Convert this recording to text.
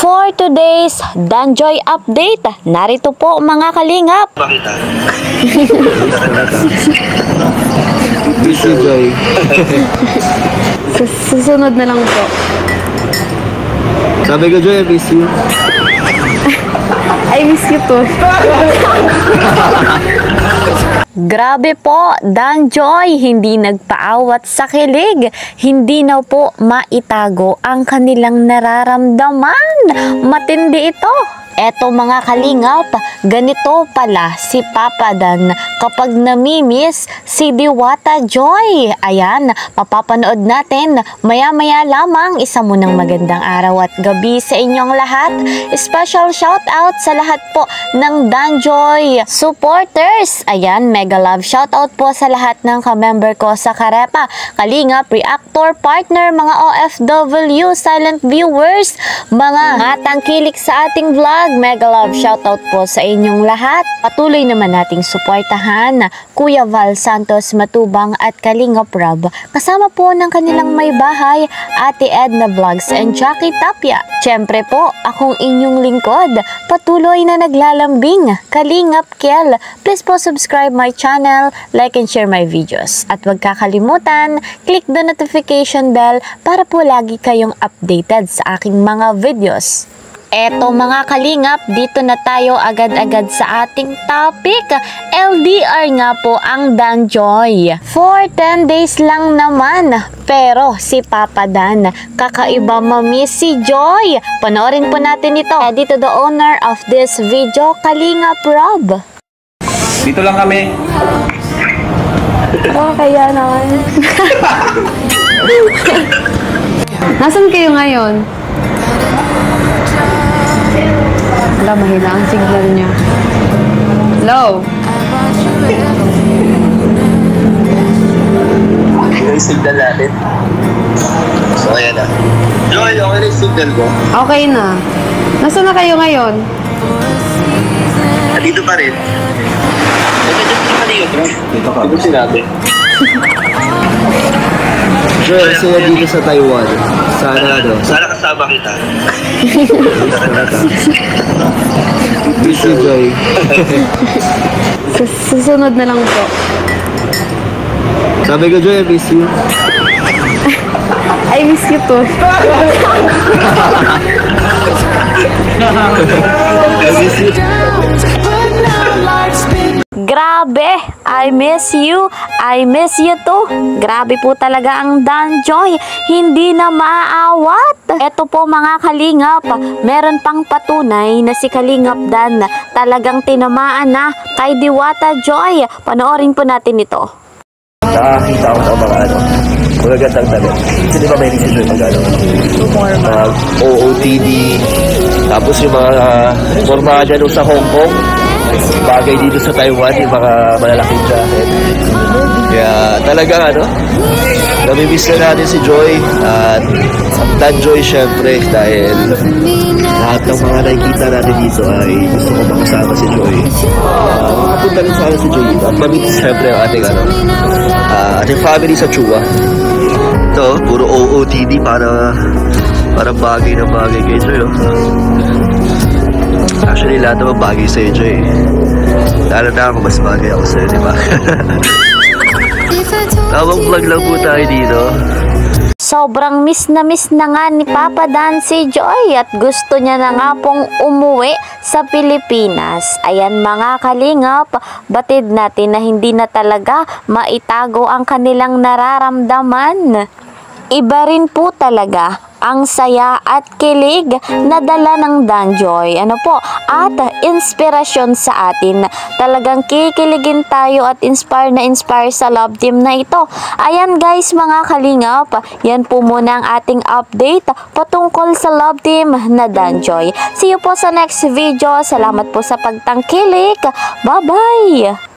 For today's Danjoy update, narito po mga kalingap. Joy. Susunod na lang po. Sabi ko, Joy, I miss you. I miss you too. Grabe po, Danjoy, hindi nagpaawat sa kilig, hindi na po maitago ang kanilang nararamdaman. Matindi ito. Eto mga kalingap, ganito pala si Papa Dan kapag namimiss si Diwata Joy. Ayan, mapapanood natin maya-maya lamang. Isa munang magandang araw at gabi sa inyong lahat. Special shout out sa lahat po ng Danjoy supporters. Ayan, mega love shout out po sa lahat ng ka-member ko sa Karepa, Kalingap, Reactor, partner, mga OFW, silent viewers, mga tangkilik sa ating vlog. Mega love shoutout po sa inyong lahat. Patuloy naman nating suportahan Kuya Val Santos Matubang at Kalingap Rob. Kasama po ng kanilang may bahay, Ate Edna Vlogs and Jackie Tapia. Siyempre po, akong inyong lingkod, patuloy na naglalambing, Kalingap Kiel. Please po subscribe my channel, like and share my videos. At huwag kakalimutan, click the notification bell para po lagi kayong updated sa aking mga videos. Eto mga kalingap, dito na tayo agad-agad sa ating topic. LDR nga po ang Danjoy. For 10 days lang naman. Pero si Papa Dan, kakaiba mamiss si Joy. Panoorin po natin ito. Dito the owner of this video, Kalingap Rob. Dito lang kami. Oh, kaya naman. Nasaan kayo ngayon? Wala, mahina ang signal niya. Hello? Ito yung signal natin. So, ayan na. Joy, okay na yung signal ko? Okay na. Nasaan na kayo ngayon? Dito pa rin. Dito pa. Dito sinabi. Joy, sila dito sa Taiwan. Sana kasama kita. Miss you, Joy. Susunod na lang po. Sabi ko, Joy, I miss you. I miss you too. I miss you. Grabe, I miss you too. Grabe po talaga ang Danjoy, hindi na maaawat. Eto po mga kalingap, meron pang patunay na si Kalingap Dan talagang tinamaan na kay Diwata Joy. Panoorin po natin ito. Nakakita ko sa mga magagandang damit. Kasi di ba may rin yung mga OOTD, tapos yung mga formada doon sa Hong Kong, bagay dito sa Taiwan, yung mga malalaking jacket. Kaya talagang namimiss na natin si Joy at Danjoy syempre dahil lahat ng mga nakikita natin dito ay gusto ko makasama si Joy. Makapunta rin sana si Joy dito at mamit syempre ang ating ating family sa Chua. Ito, puro OOTD para bagay na bagay kay Joy. Actually, lahat naman bagay sa'yo, Joy. Lalo na ako, mas bagay ako sa'yo, di ba? Tamang vlog lang po tayo dito. Sobrang miss na nga ni Papa Dan si Joy at gusto niya na nga pong umuwi sa Pilipinas. Ayan mga kalingap, batid natin na hindi na talaga maitago ang kanilang nararamdaman. Iba rin po talaga ang saya at kilig na dala ng Danjoy. At inspirasyon sa atin. Talagang kikiligin tayo at inspire sa love team na ito. Ayan guys mga kalingap, yan po muna ang ating update patungkol sa love team na Danjoy. See you po sa next video. Salamat po sa pagtangkilik. Bye-bye!